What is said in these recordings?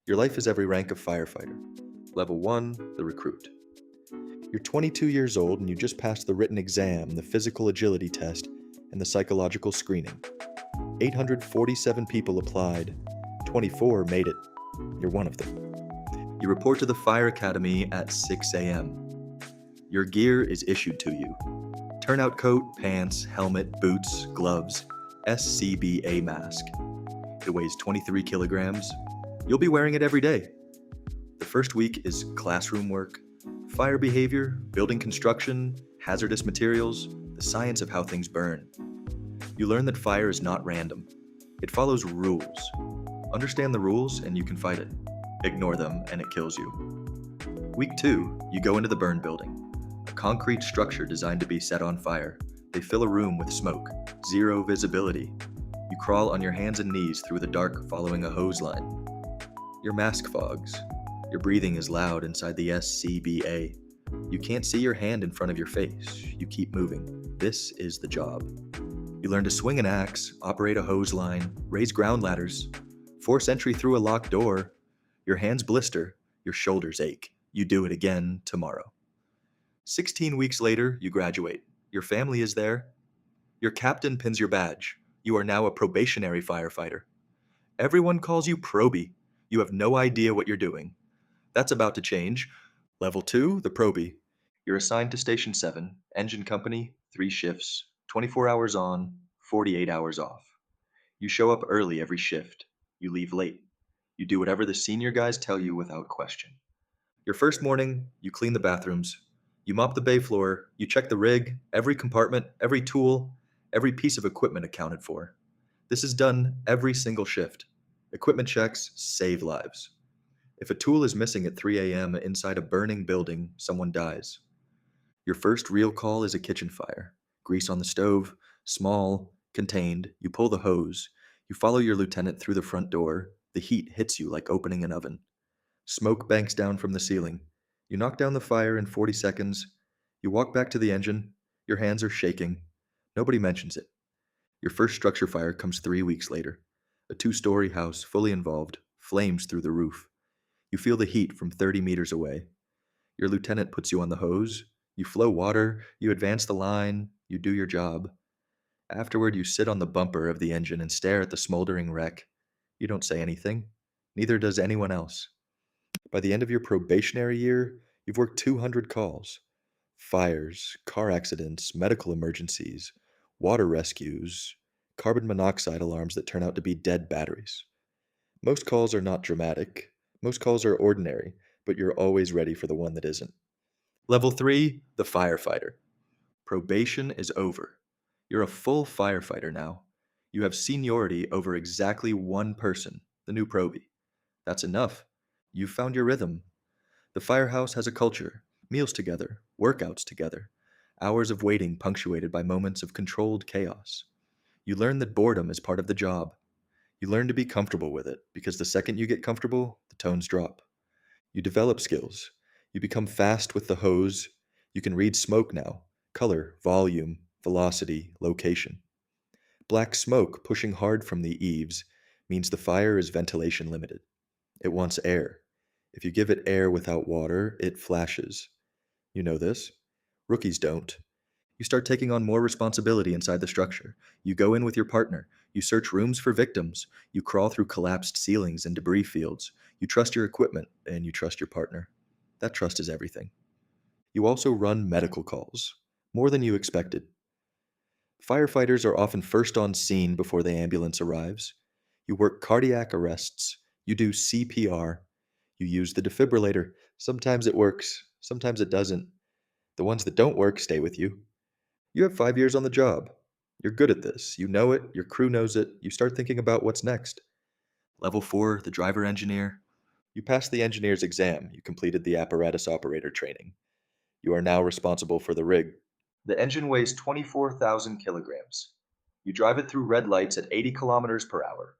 Your life is every rank of firefighter. Level 1, the recruit. You're 22 years old and you just passed the written exam, the physical agility test, and the psychological screening. 847 people applied. 24 made it. You're one of them. You report to the fire academy at 6 a.m. Your gear is issued to you. Turnout coat, pants, helmet, boots, gloves, SCBA mask. It weighs 23 kilograms. You'll be wearing it every day. The first week is classroom work, fire behavior, building construction, hazardous materials, the science of how things burn. You learn that fire is not random. It follows rules. Understand the rules and you can fight it. Ignore them and it kills you. Week 2, you go into the burn building, a concrete structure designed to be set on fire. They fill a room with smoke, zero visibility. You crawl on your hands and knees through the dark following a hose line. Your mask fogs. Your breathing is loud inside the SCBA. You can't see your hand in front of your face. You keep moving. This is the job. You learn to swing an axe, operate a hose line, raise ground ladders, force entry through a locked door. Your hands blister, your shoulders ache. You do it again tomorrow. 16 weeks later, you graduate. Your family is there. Your captain pins your badge. You are now a probationary firefighter. Everyone calls you Probie. You have no idea what you're doing. That's about to change. Level 2, the Probie. You're assigned to Station 7, engine company, 3 shifts, 24 hours on, 48 hours off. You show up early every shift. You leave late. You do whatever the senior guys tell you without question. Your first morning, you clean the bathrooms. You mop the bay floor. You check the rig, every compartment, every tool, every piece of equipment accounted for. This is done every single shift. Equipment checks save lives. If a tool is missing at 3 a.m. inside a burning building, someone dies. Your first real call is a kitchen fire. Grease on the stove, small, contained. You pull the hose. You follow your lieutenant through the front door. The heat hits you like opening an oven. Smoke banks down from the ceiling. You knock down the fire in 40 seconds. You walk back to the engine. Your hands are shaking. Nobody mentions it. Your first structure fire comes 3 weeks later. A 2-story house, fully involved, flames through the roof. You feel the heat from 30 meters away. Your lieutenant puts you on the hose. You flow water. You advance the line. You do your job. Afterward, you sit on the bumper of the engine and stare at the smoldering wreck. You don't say anything. Neither does anyone else. By the end of your probationary year, you've worked 200 calls. Fires, car accidents, medical emergencies, water rescues, carbon monoxide alarms that turn out to be dead batteries. Most calls are not dramatic. Most calls are ordinary, but you're always ready for the one that isn't. Level 3, the firefighter. Probation is over. You're a full firefighter now. You have seniority over exactly one person, the new Probie. That's enough. You've found your rhythm. The firehouse has a culture, meals together, workouts together, hours of waiting punctuated by moments of controlled chaos. You learn that boredom is part of the job. You learn to be comfortable with it, because the second you get comfortable, the tones drop. You develop skills. You become fast with the hose. You can read smoke now, color, volume, velocity, location. Black smoke pushing hard from the eaves means the fire is ventilation limited. It wants air. If you give it air without water, it flashes. You know this. Rookies don't. You start taking on more responsibility inside the structure. You go in with your partner. You search rooms for victims. You crawl through collapsed ceilings and debris fields. You trust your equipment, and you trust your partner. That trust is everything. You also run medical calls, more than you expected. Firefighters are often first on scene before the ambulance arrives. You work cardiac arrests. You do CPR. You use the defibrillator. Sometimes it works, sometimes it doesn't. The ones that don't work stay with you. You have 5 years on the job. You're good at this. You know it. Your crew knows it. You start thinking about what's next. Level 4, the driver engineer. You passed the engineer's exam. You completed the apparatus operator training. You are now responsible for the rig. The engine weighs 24,000 kilograms. You drive it through red lights at 80 kilometers per hour.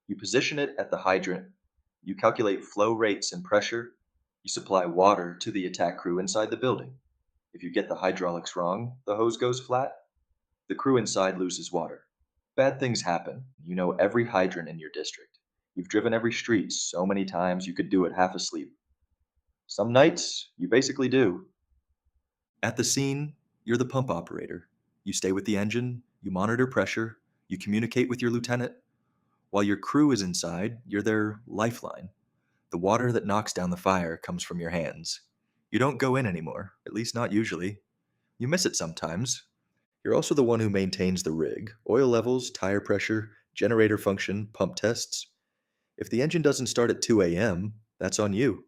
You position it at the hydrant. You calculate flow rates and pressure. You supply water to the attack crew inside the building. If you get the hydraulics wrong, the hose goes flat. The crew inside loses water. Bad things happen. You know every hydrant in your district. You've driven every street so many times you could do it half asleep. Some nights, you basically do. At the scene, you're the pump operator. You stay with the engine, you monitor pressure, you communicate with your lieutenant. While your crew is inside, you're their lifeline. The water that knocks down the fire comes from your hands. You don't go in anymore, at least not usually. You miss it sometimes. You're also the one who maintains the rig, oil levels, tire pressure, generator function, pump tests. If the engine doesn't start at 2 a.m., that's on you.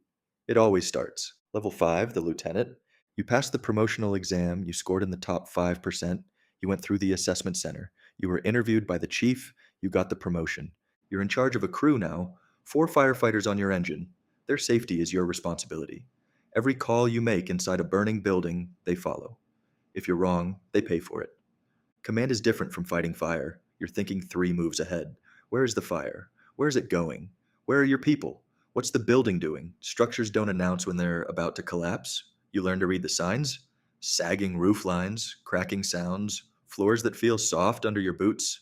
It always starts. Level 5, the lieutenant. You passed the promotional exam, you scored in the top 5%, you went through the assessment center, you were interviewed by the chief, you got the promotion. You're in charge of a crew now, 4 firefighters on your engine. Their safety is your responsibility. Every call you make inside a burning building, they follow. If you're wrong, they pay for it. Command is different from fighting fire. You're thinking 3 moves ahead. Where is the fire? Where is it going? Where are your people? What's the building doing? Structures don't announce when they're about to collapse. You learn to read the signs. Sagging roof lines, cracking sounds, floors that feel soft under your boots.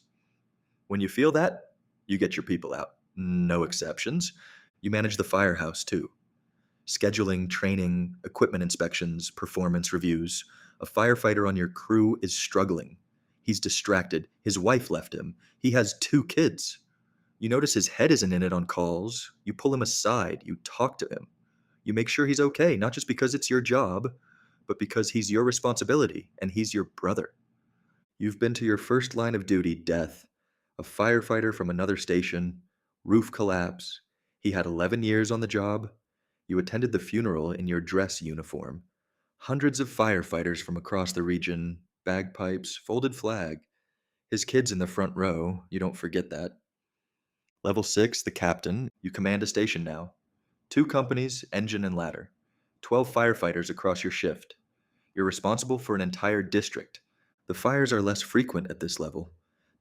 When you feel that, you get your people out. No exceptions. You manage the firehouse too. Scheduling, training, equipment inspections, performance reviews. A firefighter on your crew is struggling. He's distracted. His wife left him. He has 2 kids. You notice his head isn't in it on calls. You pull him aside. You talk to him. You make sure he's okay, not just because it's your job, but because he's your responsibility and he's your brother. You've been to your first line of duty death, a firefighter from another station, roof collapse. He had 11 years on the job. You attended the funeral in your dress uniform. Hundreds of firefighters from across the region, bagpipes, folded flag. His kids in the front row, you don't forget that. Level 6, the captain. You command a station now. 2 companies, engine and ladder. 12 firefighters across your shift. You're responsible for an entire district. The fires are less frequent at this level,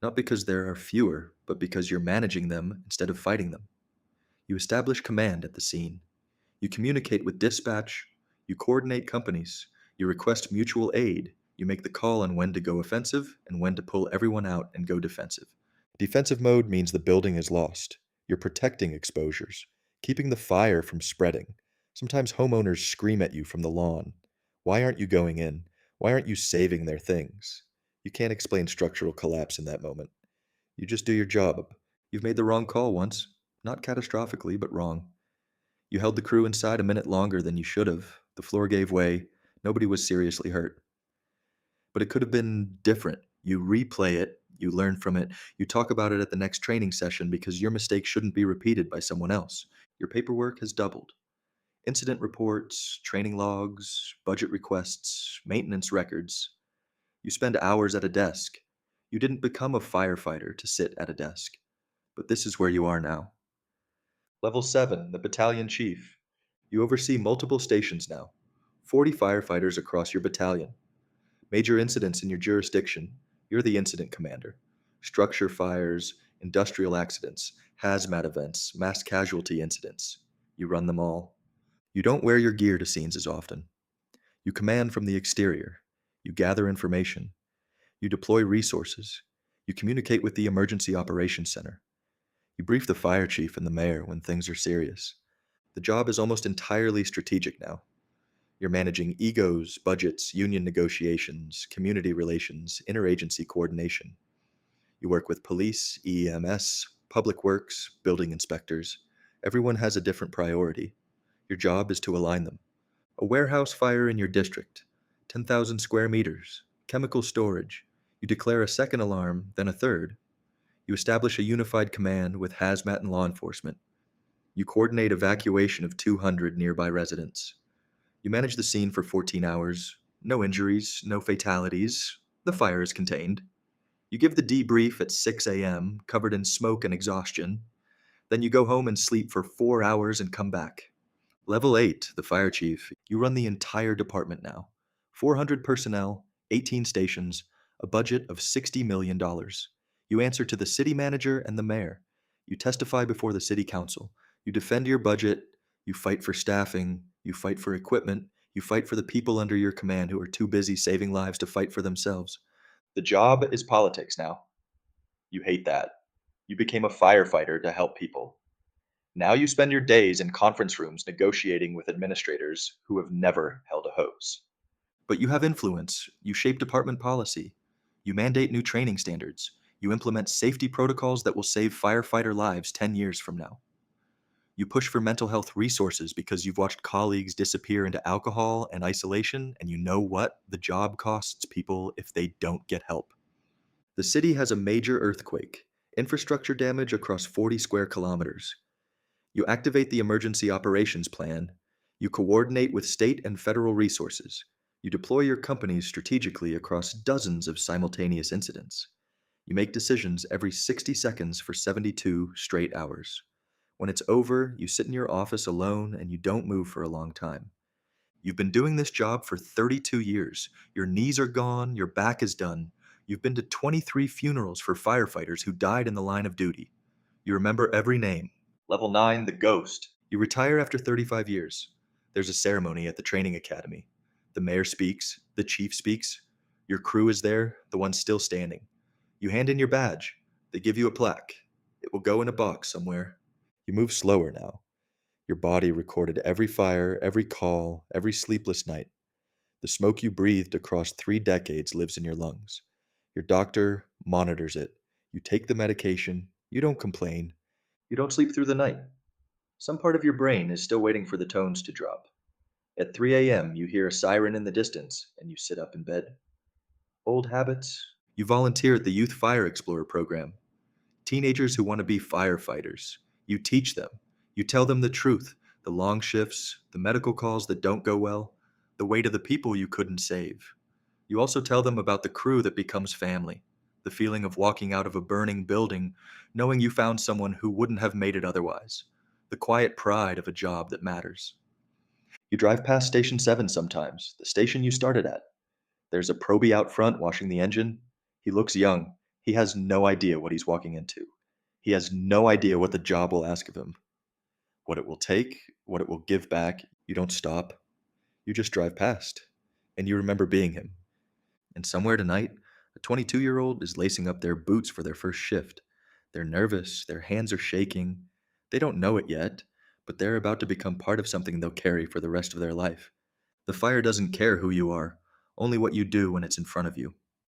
not because there are fewer, but because you're managing them instead of fighting them. You establish command at the scene. You communicate with dispatch. You coordinate companies. You request mutual aid. You make the call on when to go offensive and when to pull everyone out and go defensive. Defensive mode means the building is lost. You're protecting exposures, keeping the fire from spreading. Sometimes homeowners scream at you from the lawn. Why aren't you going in? Why aren't you saving their things? You can't explain structural collapse in that moment. You just do your job. You've made the wrong call once. Not catastrophically, but wrong. You held the crew inside a minute longer than you should have. The floor gave way. Nobody was seriously hurt. But it could have been different. You replay it, you learn from it, you talk about it at the next training session because your mistake shouldn't be repeated by someone else. Your paperwork has doubled. Incident reports, training logs, budget requests, maintenance records. You spend hours at a desk. You didn't become a firefighter to sit at a desk. But this is where you are now. Level 7, the battalion chief. You oversee multiple stations now. 40 firefighters across your battalion. Major incidents in your jurisdiction, you're the incident commander. Structure fires, industrial accidents, hazmat events, mass casualty incidents. You run them all. You don't wear your gear to scenes as often. You command from the exterior. You gather information. You deploy resources. You communicate with the Emergency Operations Center. You brief the fire chief and the mayor when things are serious. The job is almost entirely strategic now. You're managing egos, budgets, union negotiations, community relations, interagency coordination. You work with police, EMS, public works, building inspectors. Everyone has a different priority. Your job is to align them. A warehouse fire in your district, 10,000 square meters, chemical storage. You declare a second alarm, then a third. You establish a unified command with hazmat and law enforcement. You coordinate evacuation of 200 nearby residents. You manage the scene for 14 hours. No injuries, no fatalities. The fire is contained. You give the debrief at 6 a.m., covered in smoke and exhaustion. Then you go home and sleep for 4 hours and come back. Level 8, the fire chief. You run the entire department now. 400 personnel, 18 stations, a budget of $60 million. You answer to the city manager and the mayor. You testify before the city council. You defend your budget. You fight for staffing. You fight for equipment. You fight for the people under your command who are too busy saving lives to fight for themselves. The job is politics now. You hate that. You became a firefighter to help people. Now you spend your days in conference rooms negotiating with administrators who have never held a hose. But you have influence. You shape department policy. You mandate new training standards. You implement safety protocols that will save firefighter lives 10 years from now. You push for mental health resources because you've watched colleagues disappear into alcohol and isolation, and you know what the job costs people if they don't get help. The city has a major earthquake, infrastructure damage across 40 square kilometers. You activate the emergency operations plan. You coordinate with state and federal resources. You deploy your companies strategically across dozens of simultaneous incidents. You make decisions every 60 seconds for 72 straight hours. When it's over, you sit in your office alone and you don't move for a long time. You've been doing this job for 32 years. Your knees are gone, your back is done. You've been to 23 funerals for firefighters who died in the line of duty. You remember every name. Level 9, the Ghost. You retire after 35 years. There's a ceremony at the training academy. The mayor speaks, the chief speaks. Your crew is there, the ones still standing. You hand in your badge. They give you a plaque. It will go in a box somewhere. You move slower now. Your body recorded every fire, every call, every sleepless night. The smoke you breathed across 3 decades lives in your lungs. Your doctor monitors it. You take the medication. You don't complain. You don't sleep through the night. Some part of your brain is still waiting for the tones to drop. At 3 a.m., you hear a siren in the distance and you sit up in bed. Old habits. You volunteer at the Youth Fire Explorer program. Teenagers who want to be firefighters. You teach them. You tell them the truth, the long shifts, the medical calls that don't go well, the weight of the people you couldn't save. You also tell them about the crew that becomes family, the feeling of walking out of a burning building, knowing you found someone who wouldn't have made it otherwise, the quiet pride of a job that matters. You drive past Station 7 sometimes, the station you started at. There's a Probie out front washing the engine. He looks young. He has no idea what he's walking into. He has no idea what the job will ask of him, what it will take, what it will give back. You don't stop. You just drive past. And you remember being him. And somewhere tonight, a 22-year-old is lacing up their boots for their first shift. They're nervous, their hands are shaking. They don't know it yet, but they're about to become part of something they'll carry for the rest of their life. The fire doesn't care who you are, only what you do when it's in front of you.